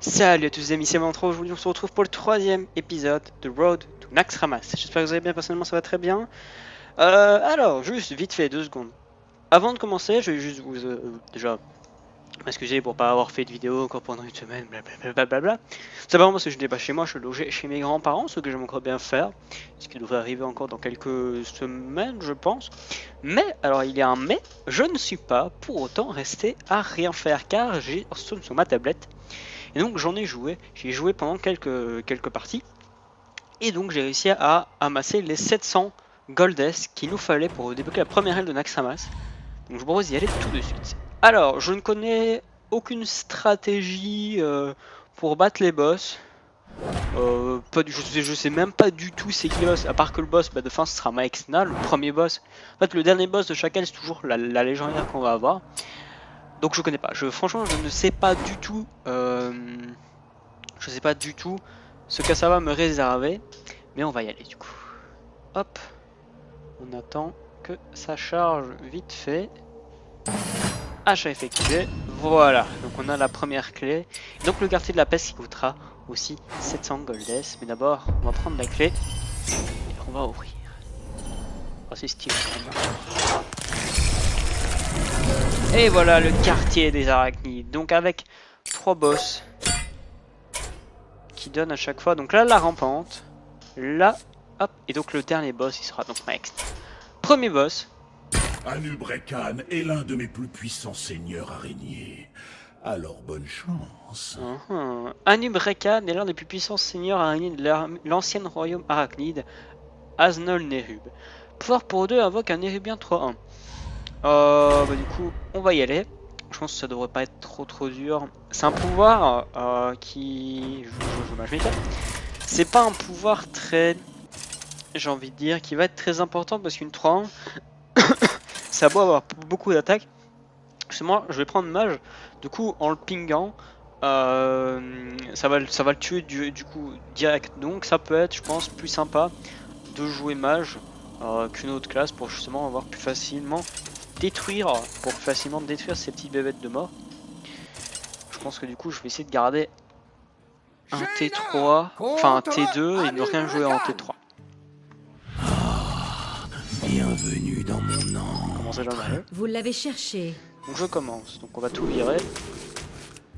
Salut à tous les amis, c'est Mantro. Aujourd'hui on se retrouve pour le troisième épisode de Road to Naxxramas. J'espère que vous allez bien, personnellement ça va très bien. Alors, juste vite fait, 2 secondes. Avant de commencer, je vais juste vous déjà m'excuser pour pas avoir fait de vidéo encore pendant une semaine, blablabla. C'est vraiment parce que je n'étais pas chez moi, je suis logé chez mes grands-parents, ce que j'aimerais encore bien faire. Ce qui devrait arriver encore dans quelques semaines, je pense. Mais, alors il y a un mais, je ne suis pas pour autant resté à rien faire car j'ai sur ma tablette. Et donc j'en ai joué, j'ai joué pendant quelques parties. Et donc j'ai réussi à amasser les 700 Goldes qu'il nous fallait pour débloquer la première aile de Naxxramas. Donc je vous propose d'y aller tout de suite. Alors, je ne connais aucune stratégie pour battre les boss. Je sais même pas du tout c'est qui le boss, à part que le boss de fin ce sera Maexna, le premier boss. En fait, le dernier boss de chaque aile c'est toujours la légendaire qu'on va avoir. Donc je connais pas. Franchement, je ne sais pas du tout. Je sais pas du tout ce que ça va me réserver, mais on va y aller du coup. Hop, on attend que ça charge vite fait. Achat effectué, voilà, donc on a la première clé. Donc le quartier de la peste qui coûtera aussi 700 goldes, mais d'abord on va prendre la clé et on va ouvrir. Oh c'est stylé quand même. Et voilà le quartier des arachnides, donc avec 3 boss qui donnent à chaque fois, donc là la rampante, là, hop, et donc le dernier boss il sera donc Max. Premier boss. Anubrekan est l'un de mes plus puissants seigneurs araignées. Alors bonne chance. Anubrekan est l'un des plus puissants seigneurs araignées de l'ancien royaume arachnide, Aznol Nerub. Pouvoir pour 2 invoque un Nerubien 3-1. Du coup, on va y aller. Je pense que ça devrait pas être trop dur. C'est un pouvoir qui... C'est pas un pouvoir très... J'ai envie de dire, qui va être très important parce qu'une 3-1, ça a beau avoir beaucoup d'attaques. Justement, je vais prendre mage. Du coup, en le pingant, ça va le tuer du coup direct. Donc ça peut être, je pense, plus sympa de jouer mage qu'une autre classe pour justement avoir plus facilement détruire ces petites bébêtes de mort. Je pense que du coup, je vais essayer de garder un T3, enfin un T2 et ne rien jouer en T3. Bienvenue dans mon antre. Vous l'avez cherché. Donc je commence. Donc on va tout virer.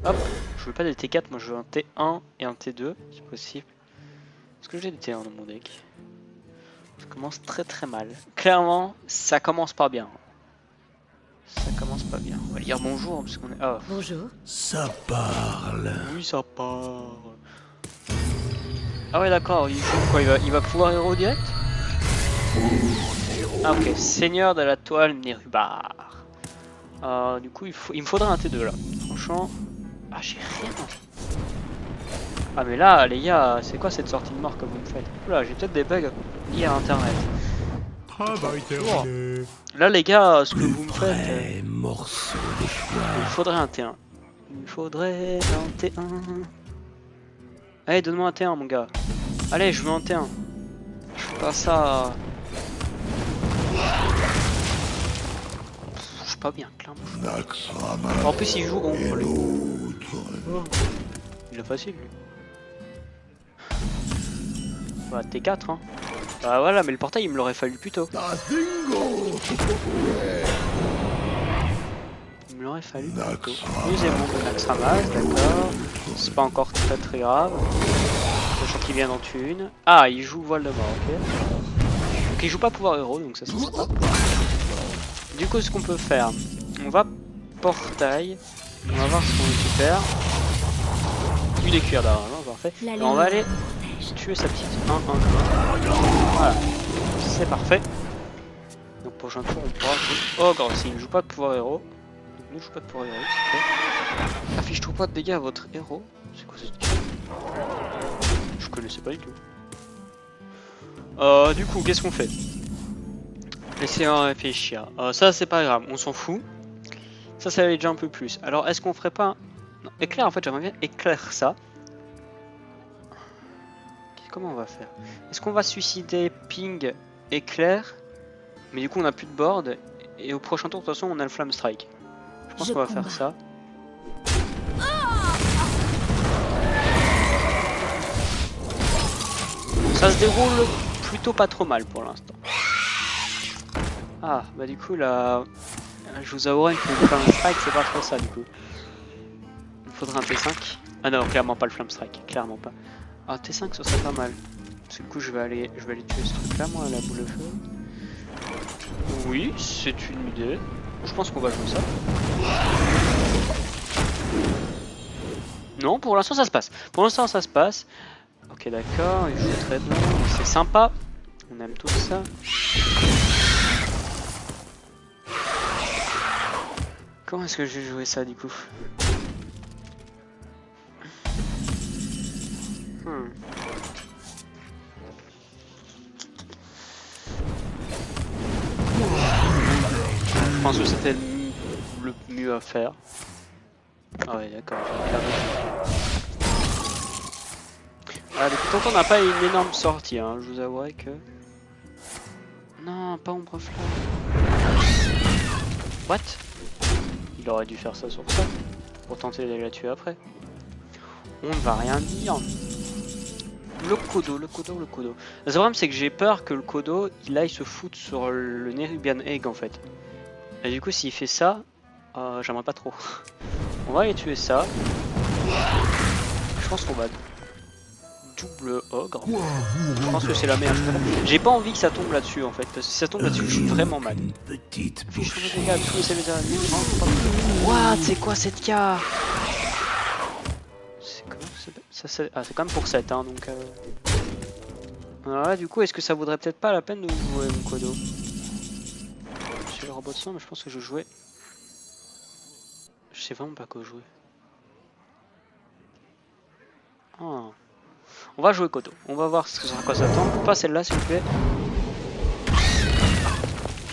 Hop, je veux pas des T4, moi je veux un T1 et un T2 si possible. Est-ce que j'ai des T1 dans mon deck? Ça commence très mal. Clairement, ça commence pas bien. Ça commence pas bien. On va dire bonjour parce qu'on est... Oh. Bonjour. Ça parle. Oui, ça part. Ah ouais d'accord, il joue quoi, il va pouvoir héros direct? Ah ok, seigneur de la toile Nérubar. Du coup il me faudrait un T2 là. Franchement... Ah j'ai rien. Ah mais là les gars, c'est quoi cette sortie de mort que vous me faites? Oula, j'ai peut-être des bugs liés à internet. Travail terminé. Là les gars, ce que vous me faites... morceau de choix. Il me faudrait un T1. Il me faudrait un T1. Allez, donne-moi un T1 mon gars. Allez, je veux un T1. Je fais pas ça... Je suis pas bien, clairement. En plus il joue rond pour lui. Il est facile lui. Bah T4 hein. Bah voilà, mais le portail il me l'aurait fallu plus tôt. Il me l'aurait fallu plus tôt. Deuxième monde de Naxxramas, d'accord. C'est pas encore très grave. Sachant qu'il vient d'en tuer une. Ah, il joue voile de mort, ok. Donc il joue pas pouvoir héros, donc ça c'est sympa. Du coup, ce qu'on peut faire, on va portail. On va voir ce qu'on récupère. Une écuire d'argent, parfait. Et on va aller tuer sa petite 1-1. Voilà, c'est parfait. Donc prochain tour, on pourra jouer. Oh, gros, s'il ne joue pas de pouvoir héros. Donc ne joue pas de pouvoir héros, s'il vous plaît. Affiche 3 points de dégâts à votre héros. C'est quoi cette écuire? Je connaissais pas du tout. Du coup, qu'est-ce qu'on fait? Laissez-moi réfléchir. Ça, c'est pas grave, on s'en fout. Ça va déjà un peu plus. Alors, est-ce qu'on ferait pas... Non, éclair, en fait, j'aimerais bien éclair ça. Comment on va faire? Est-ce qu'on va suicider ping éclair? Mais du coup, on a plus de board. Et au prochain tour, de toute façon, on a le flamme strike. Je pense qu'on va faire ça. Ça se déroule plutôt pas trop mal pour l'instant. Ah, bah du coup là, je vous avouerai que le Flame Strike c'est pas trop ça du coup. Il faudrait un T5. Ah non, clairement pas le Flame Strike, clairement pas. Ah, T5 ce serait pas mal. Du coup je vais aller tuer ce truc là moi, la boule de feu. Oui, c'est une idée. Je pense qu'on va jouer ça. Non, pour l'instant ça se passe. Pour l'instant ça se passe. Ok d'accord, il joue très bien, c'est sympa. On aime tout ça. Comment est-ce que je vais jouer ça du coup? Je pense que c'était le mieux à faire. Ah ouais d'accord. Ah, depuis longtemps on n'a pas une énorme sortie, hein. Je vous avouerai que... Non, pas ombre flamme. What? Il aurait dû faire ça sur ça, pour tenter d'aller la tuer après. On ne va rien dire. Le Kodo. Le problème c'est que j'ai peur que le Kodo, il aille se foutre sur le Nerubian Egg en fait. Et du coup s'il fait ça, j'aimerais pas trop. On va aller tuer ça. Je pense qu'on va double ogre. Je pense que c'est la meilleure chose. J'ai pas envie que ça tombe là-dessus en fait, parce que si ça tombe là-dessus, je suis vraiment mal. What? C'est quoi cette carte? C'est quand même pour 7 hein, donc... Ouais, du coup, est-ce que ça vaudrait peut-être pas la peine de jouer mon Kodo? J'ai le robot de sang, mais je pense que je jouais... Je sais vraiment pas quoi jouer. Oh. On va jouer Kodo. On va voir à quoi ça tombe. Pas celle-là, s'il vous plaît.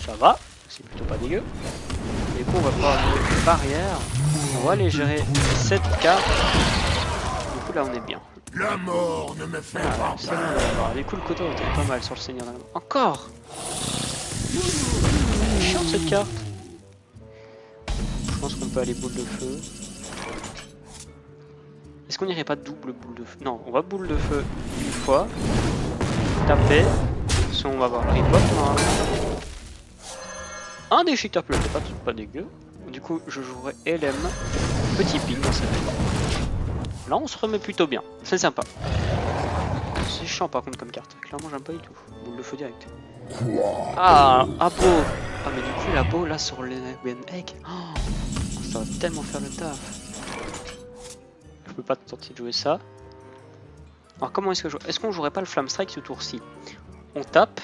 Ça va. C'est plutôt pas dégueu. Et du coup, on va pouvoir jouer barrière. On va aller gérer cette carte. Du coup, là, on est bien. La mort ne me fait pas c'est bon de l'avoir. Du coup, le Kodo était pas mal sur le Seigneur. Encore. Chiant cette carte. Je pense qu'on peut aller boule de feu. Est-ce qu'on irait pas double boule de feu? Non, on va boule de feu une fois. Taper. Sinon on va avoir le rip-hop. Un déchiqueteur bleu, c'est pas dégueu. Du coup, je jouerai LM. Petit ping dans cette fois. Là, on se remet plutôt bien. C'est sympa. C'est chiant par contre comme carte. Clairement, j'aime pas du tout. Boule de feu direct. Ah, Abo. Ah, mais du coup, la Abo là sur le Egg. Oh, ça va tellement faire le taf. Je peux pas tenter de jouer ça. Alors comment est-ce que je joue? Est-ce qu'on jouerait pas le Flame Strike ce tour-ci? On tape.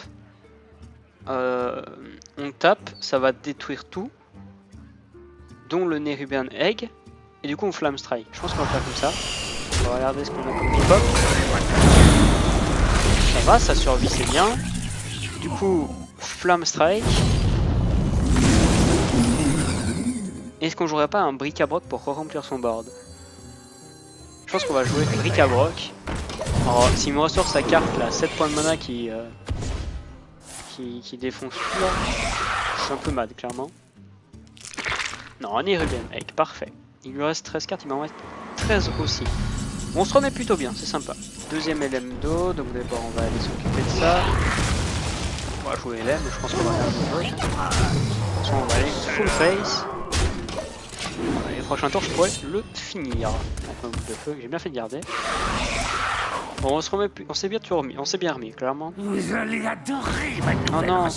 Ça va détruire tout. Dont le Nerubian Egg. Et du coup on Flame Strike. Je pense qu'on va faire comme ça. On va regarder ce qu'on a comme hip-hop. Ça va, ça survit, c'est bien. Du coup, Flame Strike. Est-ce qu'on jouerait pas un bric-à-broc pour re-remplir son board? Je pense qu'on va jouer bric-à-broc. Alors, s'il me ressort sa carte là, 7 points de mana qui défonce tout là, je suis un peu mad clairement. Non, un Nerubian Egg, parfait. Il lui reste 13 cartes, il m'en reste 13 aussi. Bon, on se remet plutôt bien, c'est sympa. Deuxième LM d'eau, donc d'abord on va aller s'occuper de ça. On va jouer LM, mais je pense qu'on va faire un peu. On va aller full face. Les prochains tours, je pourrais le finir. Enfin, boule de feu, j'ai bien fait de garder. Bon, on se remet, on s'est bien remis, clairement. Vous allez adorer ma Oh non.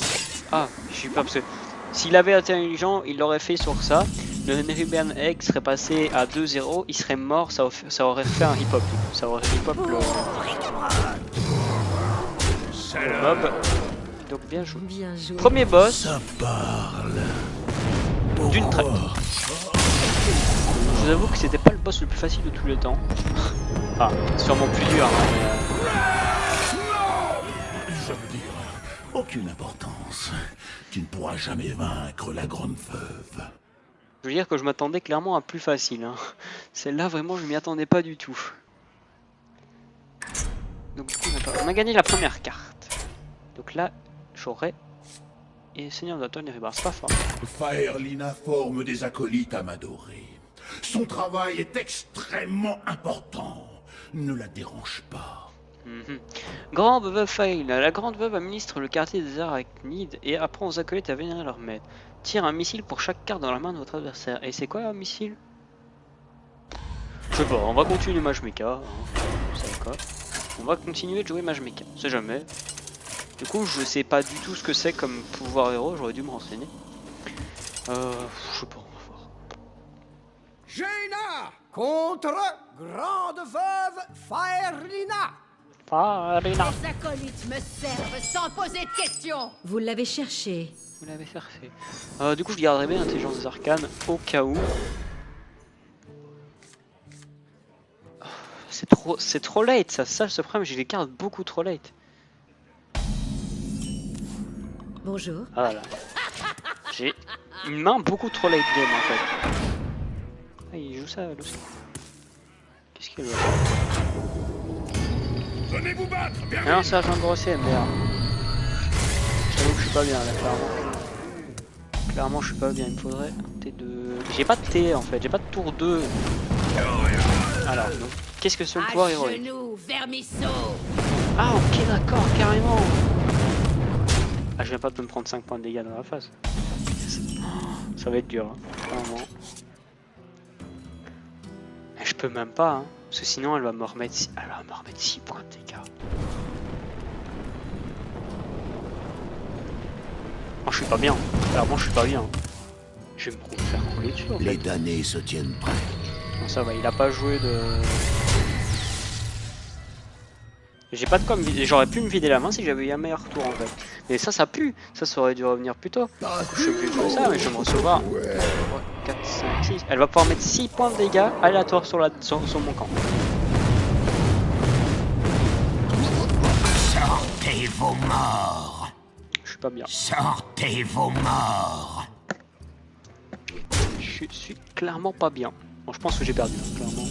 Ah, je suis pas parce que s'il avait été intelligent, il l'aurait fait sur ça. Le Nerubian Egg serait passé à 2-0, il serait mort, ça aurait fait un hip-hop. Ça aurait hip-hop le mob. Donc bien joué. Premier boss. Ça parle. D'une traite. Je vous avoue que c'était pas le boss le plus facile de tous les temps. Enfin, sûrement plus dur. Je veux dire, aucune importance. Tu ne pourras jamais vaincre la grande veuve. Je veux dire que je m'attendais clairement à plus facile. Hein. Celle-là, vraiment, je m'y attendais pas du tout. Donc, du coup, on a gagné la première carte. Donc là, j'aurai. Et Seigneur d'Automne et Ribar, c'est pas fort. Faerlina forme des acolytes à m'adorer. Son travail est extrêmement important. Ne la dérange pas. Mhm. Grand veuve fail. La grande veuve administre le quartier des arachnides et apprend aux acolytes à vénérer leur maître. Tire un missile pour chaque carte dans la main de votre adversaire. Et c'est quoi un missile? Je sais pas, on va continuer Mage Mecha. Hein. Vous savez quoi? On va continuer de jouer Mage Mecha. On sait jamais. Du coup, je sais pas du tout ce que c'est comme pouvoir héros, j'aurais dû me renseigner. Je sais pas, on va voir. Jaina contre Grande Veuve Faerlina. Farina. Les acolytes me servent sans poser de questions. Vous l'avez cherché. Vous l'avez cherché. Du coup, je garderai bien l'intelligence des arcanes au cas où. C'est trop late, ça ce problème, j'ai les cartes beaucoup trop late. Bonjour. Ah là là. J'ai une main beaucoup trop late game en fait. Ah, il joue ça là aussi. Qu'est-ce qu'il veut? Venez vous battre, bien. Ah non, c'est la fin de brosser, merde. J'avoue que je suis pas bien là, clairement. Clairement, je suis pas bien, il me faudrait un T2. J'ai pas de T en fait, j'ai pas de tour 2. Alors, donc, qu'est-ce que c'est le pouvoir héroïque? Genoux, vermisseau. Ah, ok, d'accord, carrément. Ah, je viens pas de me prendre 5 points de dégâts dans la face. Ça va être dur, hein, clairement. Je peux même pas, hein, parce que sinon elle va me remettre 6 points de dégâts. Moi je suis pas bien, clairement je suis pas bien. Je vais me faire rouler dessus en fait. Les damnés se tiennent prêts. Non, ça va, il a pas joué de... J'ai pas de com, j'aurais pu me vider la main si j'avais eu un meilleur tour en fait. Mais ça pue, ça aurait dû revenir plus tôt. Je suis obligé de jouer ça, mais je vais me recevoir 4, 5, 6. Elle va pouvoir mettre 6 points de dégâts aléatoires sur mon camp. Sortez vos morts. Je suis pas bien. Sortez vos morts. Je suis clairement pas bien. Bon, je pense que j'ai perdu, hein, clairement.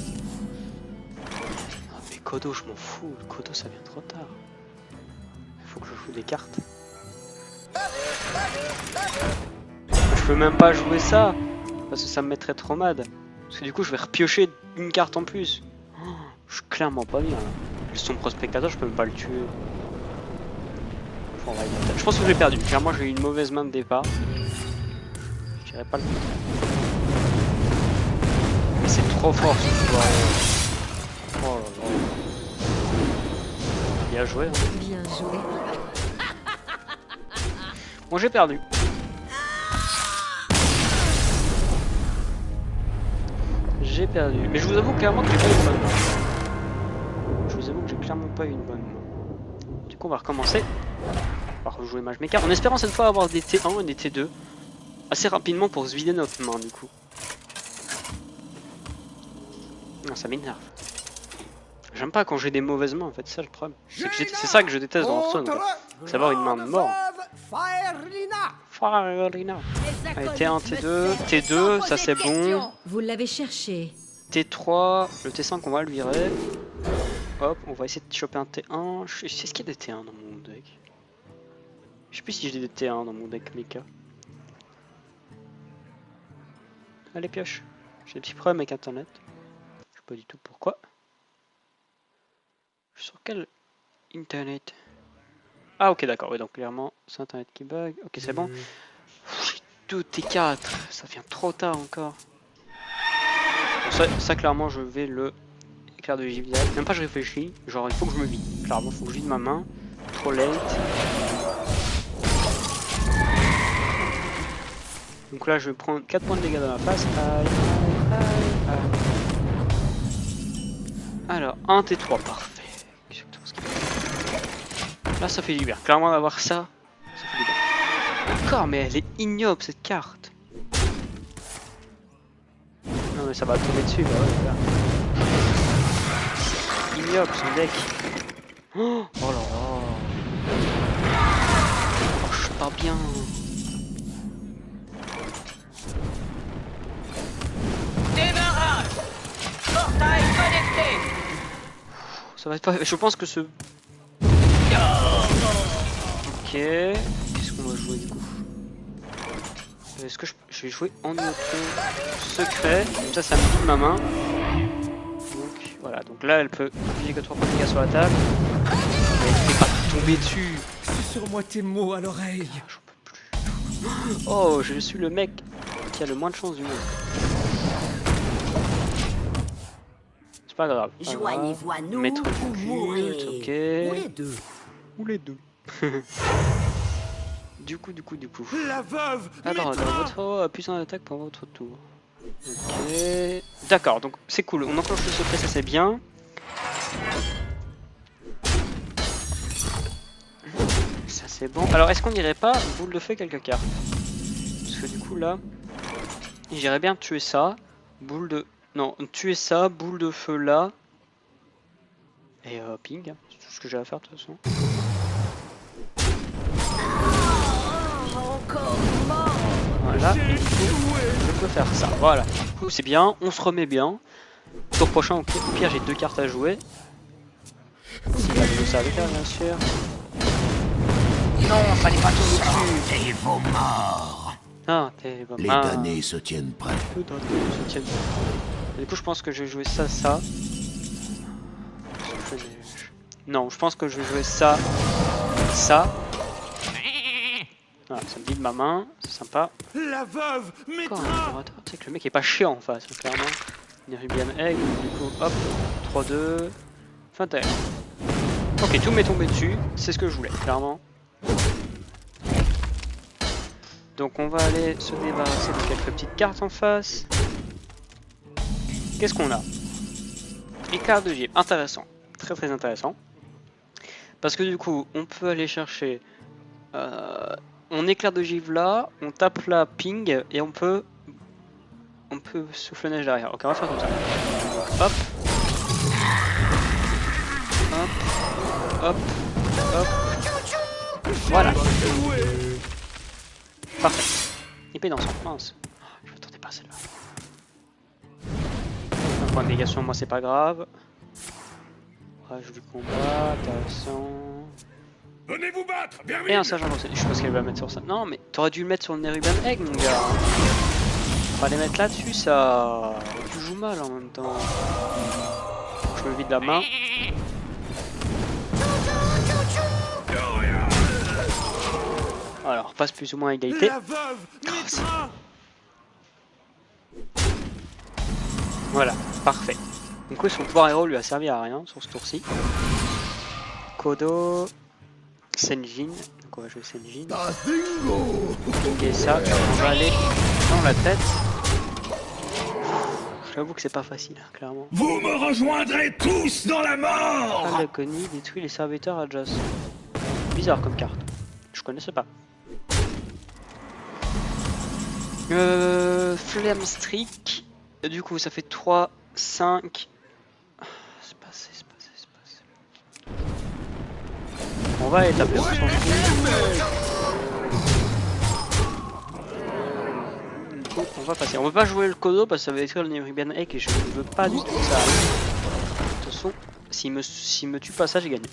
Ah, mais Kodo, je m'en fous. Le Kodo, ça vient trop tard. Il faut que je joue des cartes. Je peux même pas jouer ça. Parce que ça me mettrait trop mad. Parce que du coup, je vais repiocher une carte en plus. Oh, je suis clairement pas bien. Là. Le sombre spectateur, je peux même pas le tuer. Enfin, je pense que j'ai perdu. Clairement, j'ai eu une mauvaise main de départ. Je dirais pas le contraire. Mais c'est trop fort ce pouvoir. Oh là là. Bien joué. Hein. Bien joué. Bon, j'ai perdu. J'ai perdu. Mais je vous avoue clairement que j'ai pas eu une bonne main. Je vous avoue que j'ai clairement pas eu une bonne main. Du coup, on va recommencer. On va rejouer Mage Mecha en espérant cette fois avoir des T1 et des T2 assez rapidement pour se vider notre main du coup. Non, ça m'énerve. J'aime pas quand j'ai des mauvaises mains en fait, c'est ça le problème. C'est ça que je déteste dans Hearthstone. C'est avoir une main de mort. Farina. Allez, T1, T2, T2, ça c'est bon. Vous l'avez cherché. T3, le T5 on va le virer. Hop, on va essayer de choper un T1. Est-ce qu'il y a des T1 dans mon deck? Je sais plus si j'ai des T1 dans mon deck mecha. Allez pioche. J'ai des petits problèmes avec internet. Je sais pas du tout pourquoi. Je suis sur quel internet? Ah ok d'accord, oui donc clairement c'est internet qui bug. Ok c'est bon. J'ai 2 T4, ça vient trop tard encore. Bon, ça clairement je vais le éclair de gibet. Même pas je réfléchis, genre il faut que je me vide. Clairement il faut que je vide ma main. Trop late. Donc là je vais prendre 4 points de dégâts dans la face. Aïe, aïe, aïe, aïe. Alors 1 T3 parfait. Là ça fait du bien, clairement d'avoir ça, ça fait du bien. Encore mais elle est ignoble cette carte. Non mais ça va tomber dessus bah ouais, là. Ignoble son deck. Oh là là. Oh je suis pas bien. Démarrage. Portail connecté. Ça va être pas... Je pense que ce... Ok, qu'est-ce qu'on va jouer du coup? Est-ce que je vais jouer en neutron secret? Comme ça, ça me vide ma main. Donc voilà. Voilà, donc là elle peut appuyer que 3 points de dégâts sur la table. Elle fait pas tomber dessus. C'est sur moi tes mots à l'oreille. J'en peux plus. Oh, je suis le mec qui a le moins de chance du monde. C'est pas grave. Joignez-vous à nous Maître ou du mourrez. culte, ok. Ou les deux. Ou les deux. Du coup. La veuve Alors, dans votre héros appuie sur l'attaque pour votre tour. Ok. D'accord, donc c'est cool. On enclenche le secret, ça c'est bien. Ça c'est bon. Alors, est-ce qu'on irait pas boule de feu quelque part? Parce que du coup là, j'irais bien tuer ça. Boule de... Non, tuer ça, boule de feu là. Et ping, hein. C'est tout ce que j'ai à faire de toute façon. Voilà, et du coup, je peux faire ça, voilà. Du coup, c'est bien, on se remet bien. Tour prochain, au pire, j'ai 2 cartes à jouer. Si la le serviteur, bien sûr. Non, fallait pas tomber dessus. Portez vos morts. Ah, t'es bon. Les Ah, damnés se tiennent prêts. peu dans le soutien. Du coup, je pense que je vais jouer ça, ça. Souffle neige. Non, je pense que je vais jouer ça, ça. Voilà, ça me vide ma main, c'est sympa. La veuve Encore un laboratoire, tu sais que le mec est pas chiant en face, hein, clairement. Nerubian Egg, du coup, hop, 3-2, fin terre. Ok, tout m'est tombé dessus, c'est ce que je voulais, clairement. Donc on va aller se débarrasser de quelques petites cartes en face. Qu'est-ce qu'on a? Écart de givre, intéressant, très intéressant. Parce que du coup, on peut aller chercher... on éclaire de givre là, on tape là ping et on peut souffler neige derrière. Ok, on va faire comme ça. Hop. Hop. Hop. Voilà. Parfait. Épée dans son mince. Je m'attendais pas à celle-là. Un point de négation, moi c'est pas grave. Rage du combat, intéressant. Venez vous battre, Et un sergent d'enseignement. Je sais pas ce qu'elle va mettre sur ça. Non, mais t'aurais dû le mettre sur le Nerubian Egg, mon gars. Fallait mettre là-dessus, ça. Tu joues mal en même temps. Je me vide la main. Alors, on passe plus ou moins à égalité. La veuve mettra. Voilà, parfait. Du coup, son pouvoir héros lui a servi à rien sur ce tour-ci. Kodo. Senjin, donc on va jouer Senjin. Et ça, on va aller dans la tête. J'avoue que c'est pas facile, hein, clairement. Vous me rejoindrez tous dans la mort. Laconie détruit les serviteurs adjacents. Bizarre comme carte. Je connaissais pas. Flame Streak. Et du coup, ça fait 3, 5. C'est passé. On va établir son coup. Du coup, on va passer. On va pas jouer le Kodo parce que ça va détruire le Nerubian Egg et je ne veux pas du tout que ça arrive. De toute façon, s'il me tue pas ça, j'ai gagné.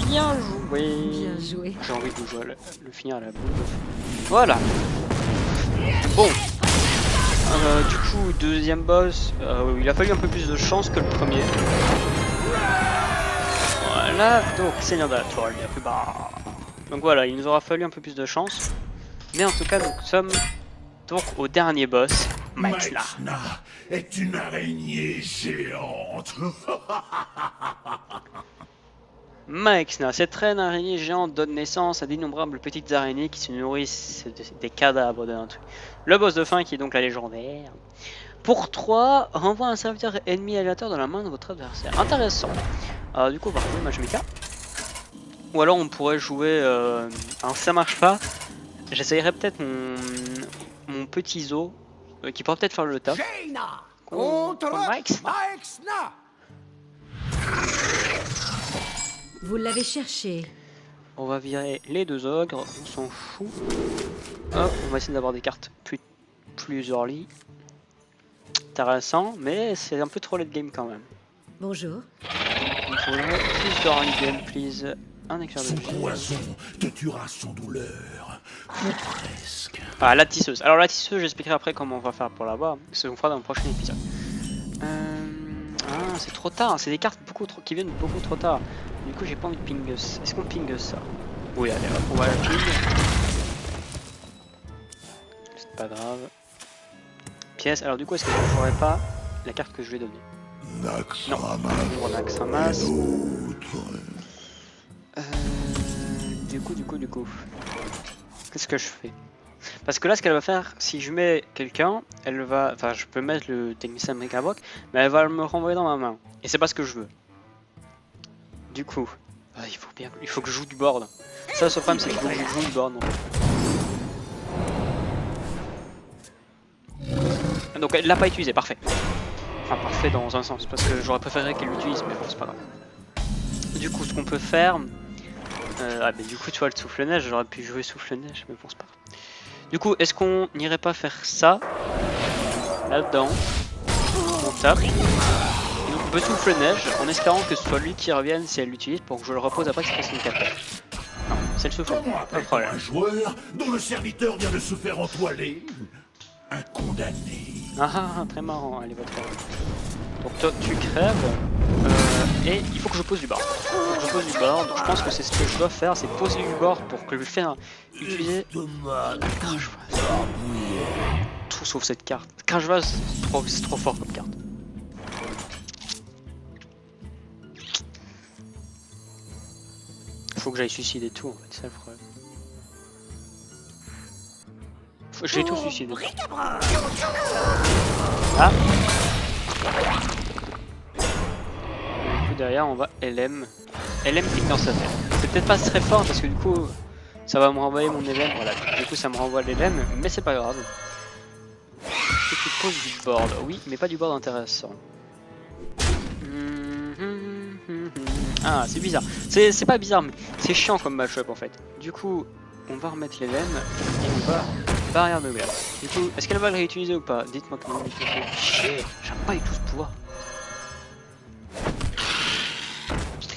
Bien joué. Bien joué. J'ai envie de jouer le finir à la boule. Voilà. Bon. Du coup, deuxième boss, il a fallu un peu plus de chance que le premier. Voilà, donc Seigneur de la Toile, il y a plus bas. Donc voilà, il nous aura fallu un peu plus de chance. Mais en tout cas, nous sommes donc au dernier boss, Maexna. Maexna est une araignée géante. Maexna, cette reine araignée géante donne naissance à d'innombrables petites araignées qui se nourrissent des cadavres de l'intrus. Le boss de fin qui est donc la légendaire. Pour 3, renvoie un serviteur ennemi aléatoire dans la main de votre adversaire. Intéressant. Du coup, on va jouer Majmika. Ou alors on pourrait jouer... alors ça marche pas. J'essayerais peut-être mon petit Zo qui pourrait peut-être faire le taf. Jaina contre Maexna. Maexna. Vous l'avez cherché. On va virer les 2 ogres, on s'en fout. Hop, on va essayer d'avoir des cartes plus early. Intéressant, mais c'est un peu trop late game quand même. Bonjour. Il faudrait plus d'early game, please. Un éclair de Son givre. poison te tuera sans douleur. Ou presque. Ah, la tisseuse. Alors la tisseuse, j'expliquerai après comment on va faire pour l'avoir. Ce qu'on fera dans le prochain épisode. c'est trop tard, c'est des cartes qui viennent beaucoup trop tard. Du coup, j'ai pas envie de ping. Est-ce qu'on ping ça? Oui, allez, hop, on va la ping. C'est pas grave. Pièce, alors du coup, est-ce que je ne ferais pas la carte que je vais donner? Non, on a Naxxramas. Du coup. Qu'est-ce que je fais? Parce que là, ce qu'elle va faire, si je mets quelqu'un, elle va. Enfin, je peux mettre le technicien Mekabok, mais elle va me renvoyer dans ma main. Et c'est pas ce que je veux. Du coup, il faut que je joue du board. Ça, le problème, c'est qu'il faut que je joue du board. Donc, elle l'a pas utilisé, parfait. Enfin, parfait dans un sens, parce que j'aurais préféré qu'elle l'utilise, mais bon, c'est pas grave. Du coup, ce qu'on peut faire. Mais du coup, tu vois, le souffle-neige, j'aurais pu jouer souffle-neige, mais bon, c'est pas grave. Du coup, est-ce qu'on n'irait pas faire ça là-dedans? On tape. Et donc on peut souffle-neige en espérant que ce soit lui qui revienne si elle l'utilise pour que je le repose après que ça fasse une 4. Non, c'est le souffle. Pas de problème. Un joueur dont le serviteur vient de se faire empoiler. Un condamné. Ah, très marrant, allez, votre faire. Donc toi, tu crèves. Et il faut que je pose du board. Donc je pose du board. Je pense que c'est ce que je dois faire, c'est poser du board pour que je fasse utiliser. Tout sauf cette carte. Crashvas, c'est trop fort comme carte. Faut que j'aille suicider tout en fait, c'est ça le problème. J'ai tout suicidé. Ah. Du coup derrière on va LM. LM pique dans sa tête. C'est peut-être pas très fort parce que du coup ça va me renvoyer mon LM. Voilà. Du coup ça me renvoie l'LM, mais c'est pas grave. Et tu poses du board, oui, mais pas du board intéressant. Ah, c'est bizarre. C'est pas bizarre, mais c'est chiant comme match-up en fait. Du coup, on va remettre les lames et on va barrière de guerre. Du coup, est-ce qu'elle va le réutiliser ou pas? Dites-moi que non. Chier, j'aime pas du tout ce pouvoir.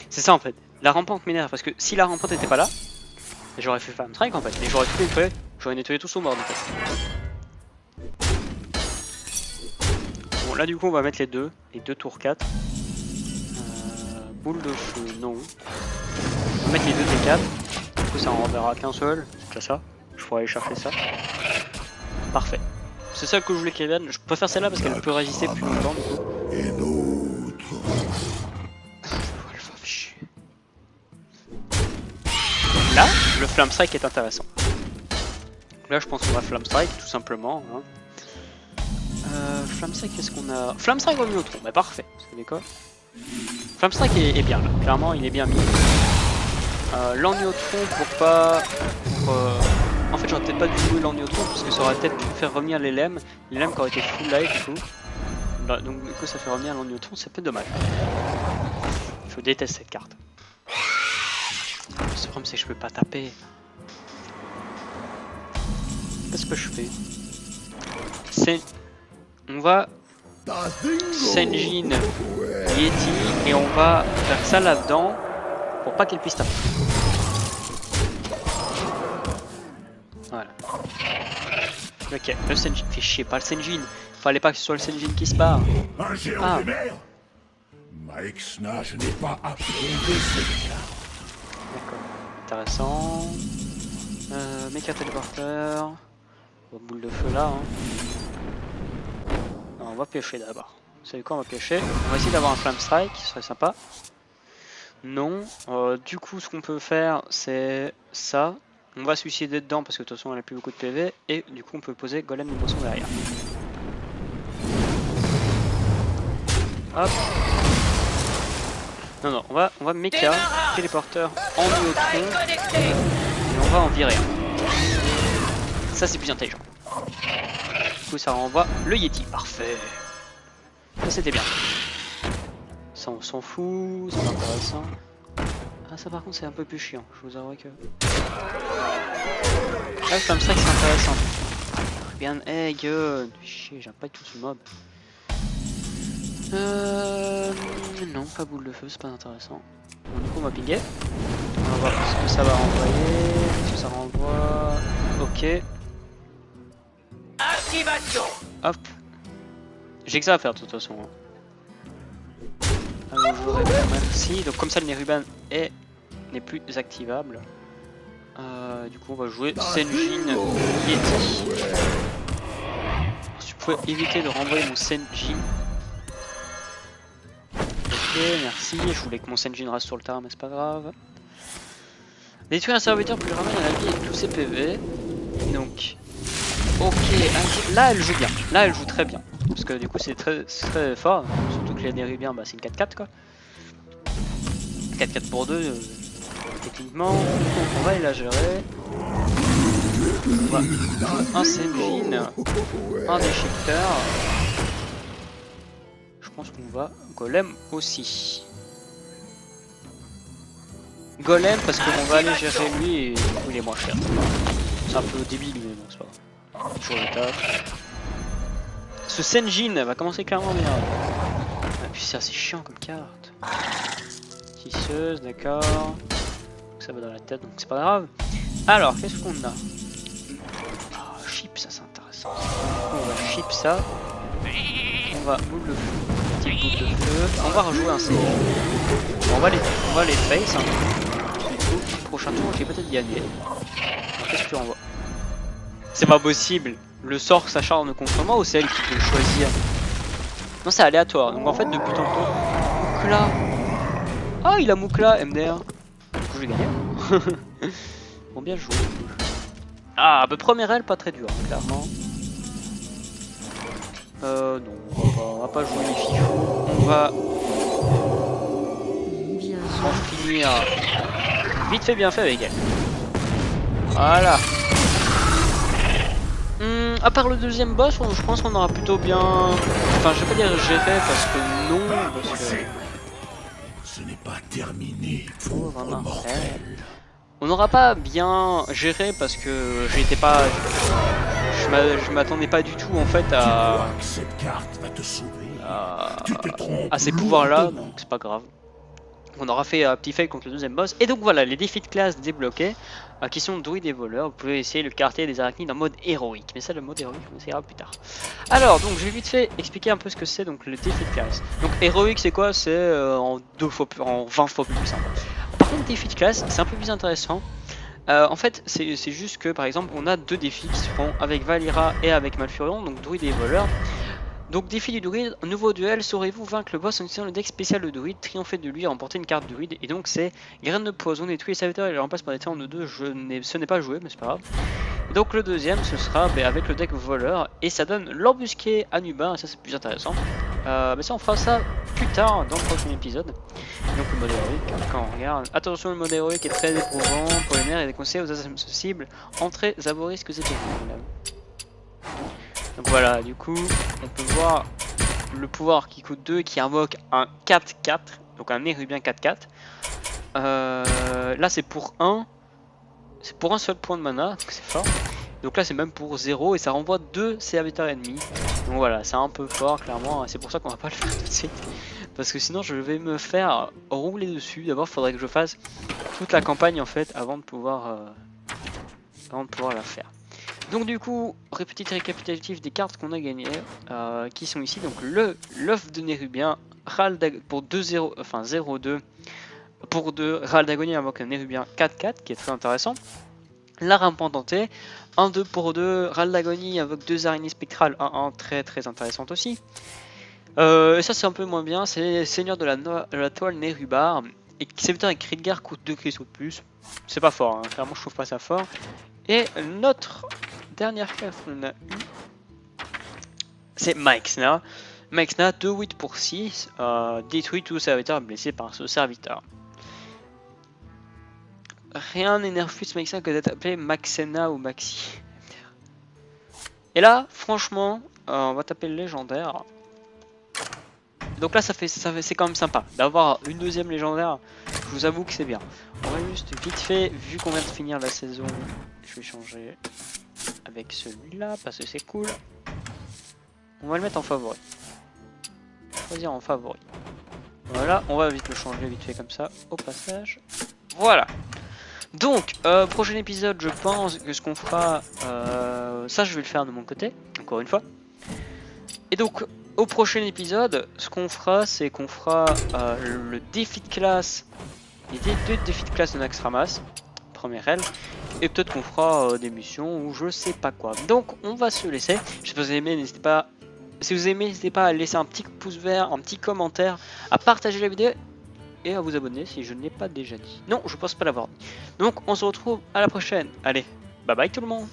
C'est ça en fait. La rampante m'énerve parce que si la rampante était pas là, j'aurais fait Flamme Strike en fait. Et j'aurais tout nettoyé. J'aurais nettoyé tout son board en fait. Bon, là du coup, on va mettre les deux tours 4. Boule de feu, non. On va mettre les deux T4. Du coup, ça en renverra qu'un seul. C'est ça. Je pourrais aller chercher ça. Parfait. C'est ça que je voulais qu'elle vienne. Je préfère celle-là parce qu'elle peut résister plus longtemps du coup. Et l'autre. Là, le Flamme Strike est intéressant. Là, je pense qu'on va Flamme Strike tout simplement. Hein. Flamme Strike, qu'est-ce qu'on a? Flamme Strike au Neutron, mais parfait. Vous savez quoi? Flamme Strike est bien là, clairement il est bien mis. L'Anneautron pour pas... En fait j'aurais peut-être pas dû jouer l'Anneautron parce que ça aurait peut-être pu faire revenir les LM qui auraient été full life du coup. Donc du coup ça fait revenir l'Anneautron, c'est peut-être dommage. Je déteste cette carte. Le problème c'est que je peux pas taper. Qu'est-ce que je fais? On va... Senjin Yeti et on va faire ça là-dedans pour pas qu'elle puisse taper. Voilà. Ok, le Senjin fait chier, pas le Senjin. Fallait pas que ce soit le Senjin qui se barre. Un géant des mers. Maexna, je n'ai pas approuvé cette carte. D'accord, intéressant. Mecha téléporteur. Boule de feu là. Hein. On va piocher d'abord. Vous savez quoi, on va piocher. On va essayer d'avoir un Flamme Strike, ce serait sympa. Non. Du coup, ce qu'on peut faire, c'est ça. On va suicider dedans parce que de toute façon, elle n'a plus beaucoup de PV. Et du coup, on peut poser Golem de poisson derrière. Hop. Non, on va Mecha, téléporteur en Neutron. Et on va en virer un. Ça, c'est plus intelligent. Du coup, ça renvoie le Yeti. Parfait. Ça, c'était bien. Ça, on s'en fout. C'est intéressant. Ah, ça, par contre, c'est un peu plus chiant. Je vous avoue que... Ah, comme ça que c'est intéressant. Bien, hey, gueule. Chier, j'aime pas du tout ce mob. Non, pas boule de feu, c'est pas intéressant. Bon, du coup, on va pinguer. On va voir ce que ça va renvoyer. Ce que ça renvoie. Ok. Activation. Hop. J'ai que ça à faire de toute façon. Hein. Alors, je voudrais bien, merci. Donc comme ça le Nerubian n'est plus activable. Du coup on va jouer Senjin Yeti. Si vous pouvez éviter de renvoyer mon Senjin. Ok, merci. Je voulais que mon Senjin reste sur le terrain mais c'est pas grave. Détruire un serviteur pour lui ramener à la vie avec tous ses PV. Donc, ok, là elle joue bien. Là elle joue très bien. Parce que du coup c'est très fort. Surtout que les Nerubiens, bah, c'est une 4-4 quoi. 4-4 pour 2. Techniquement, on va la gérer. On va un Senjin, un déchiqueteur. Je pense qu'on va Golem aussi. Golem parce qu'on va aller gérer lui et du coup il est moins cher. C'est un peu débile mais bon c'est pas grave. Toujours le taf. Ce Senjin va commencer clairement bien. Et puis c'est assez chiant comme carte. Tisseuse, d'accord. Ça va dans la tête donc c'est pas grave. Alors qu'est-ce qu'on a? Ah, chip, ça c'est intéressant. On va chip ça. On va boule de feu. Petite boule de feu. On va rejouer un C. On va les face. Hein. Du coup, prochain tour, j'ai peut-être gagné. Qu'est-ce que tu envoies? C'est pas possible. Le sort s'acharne contre moi ou c'est elle qui peut le choisir? Non, c'est aléatoire. Donc en fait, depuis tantôt. Moukla. Ah, il a Moukla, MDR. Du coup, j'ai gagné. Bon, bien joué. Ah, bah, première aile, pas très dur, hein, clairement. Non, on va pas jouer les fifous. On va en finir vite fait, bien fait avec elle. Voilà. À part le deuxième boss, je pense qu'on aura plutôt bien. Enfin, je vais pas dire géré parce que non, parce que. Ce n'est pas terminé. Oh, vraiment. On n'aura pas bien géré parce que j'étais pas. Je m'attendais pas du tout en fait à. Cette carte va te sauver. À ces pouvoirs là, donc c'est pas grave. On aura fait un petit fail contre le deuxième boss. Et donc voilà, les défis de classe débloqués qui sont druides et voleurs. Vous pouvez essayer le quartier des arachnides en mode héroïque. Mais ça, le mode héroïque, on essaiera plus tard. Alors, donc je vais vite fait expliquer un peu ce que c'est donc le défi de classe. Donc héroïque, c'est quoi? C'est en 20 fois plus simple. Par contre, défi de classe, c'est un peu plus intéressant. En fait, c'est juste que par exemple, on a deux défis qui seront avec Valira et avec Malfurion, donc druide et voleur. Donc défi du druide, nouveau duel, saurez-vous vaincre le boss en utilisant le deck spécial de druide, triompher de lui et remporter une carte druide. Et donc c'est graine de poison, détruit les serviteurs et les remplace par des terrains de 2, ce n'est pas joué mais c'est pas grave. Et donc le deuxième ce sera avec le deck voleur et ça donne l'embusqué à Nubin et ça c'est plus intéressant. Mais ça on fera ça plus tard dans le prochain épisode. Donc le mode héroïque, quand on regarde, attention le mode héroïque est très éprouvant pour les nerfs et des conseils aux accessibles, entrées à vos risques et périls. Donc voilà, du coup, on peut voir le pouvoir qui coûte 2 qui invoque un 4-4, donc un Nérubien 4-4. Là c'est pour 1, c'est pour un seul point de mana, donc c'est fort. Donc là c'est même pour 0 et ça renvoie 2 serviteurs ennemis. Donc voilà, c'est un peu fort clairement, c'est pour ça qu'on va pas le faire tout de suite. Parce que sinon je vais me faire rouler dessus. D'abord il faudrait que je fasse toute la campagne en fait avant de pouvoir la faire. Donc du coup, petit récapitulatif des cartes qu'on a gagnées, qui sont ici. Donc l'œuf de Nérubien, pour 2-0, enfin 0-2 pour 2, Ral d'Agonie invoque un Nérubien 4-4 qui est très intéressant. La rampe tentée, 1-2 pour 2, Ral d'Agonie invoque 2 araignées spectrales 1-1, très intéressante aussi. Et ça c'est un peu moins bien, c'est Seigneur de la toile Nérubar, et serviteur avec cri de guerre coûte 2 cristaux de plus. C'est pas fort, hein. Clairement je trouve pas ça fort. Et notre dernière carte qu'on a eu, c'est Maexna. Maexna, 2-8 pour 6, détruit tout serviteur blessé par ce serviteur. Rien n'énerve plus Maexna que d'être appelé Maxena ou Maxi. Et là, franchement, on va taper le légendaire. Donc là, c'est quand même sympa d'avoir une deuxième légendaire. Je vous avoue que c'est bien. On va juste vite fait, vu qu'on vient de finir la saison, je vais changer avec celui-là parce que c'est cool. On va le mettre en favori. Choisir en favori. Voilà, on va vite le changer vite fait comme ça au passage. Voilà. Donc, prochain épisode, je pense que ce qu'on fera, ça je vais le faire de mon côté, encore une fois. Et donc, au prochain épisode, ce qu'on fera, c'est qu'on fera le défi de classe, les deux défis de classe de Naxxramas, première aile, et peut-être qu'on fera des missions ou je sais pas quoi. Donc on va se laisser. Si vous aimez, n'hésitez pas. Si vous aimez, n'hésitez pas à laisser un petit pouce vert, un petit commentaire, à partager la vidéo et à vous abonner si je ne l'ai pas déjà dit. Non, je pense pas l'avoir dit. Donc on se retrouve à la prochaine. Allez, bye bye tout le monde.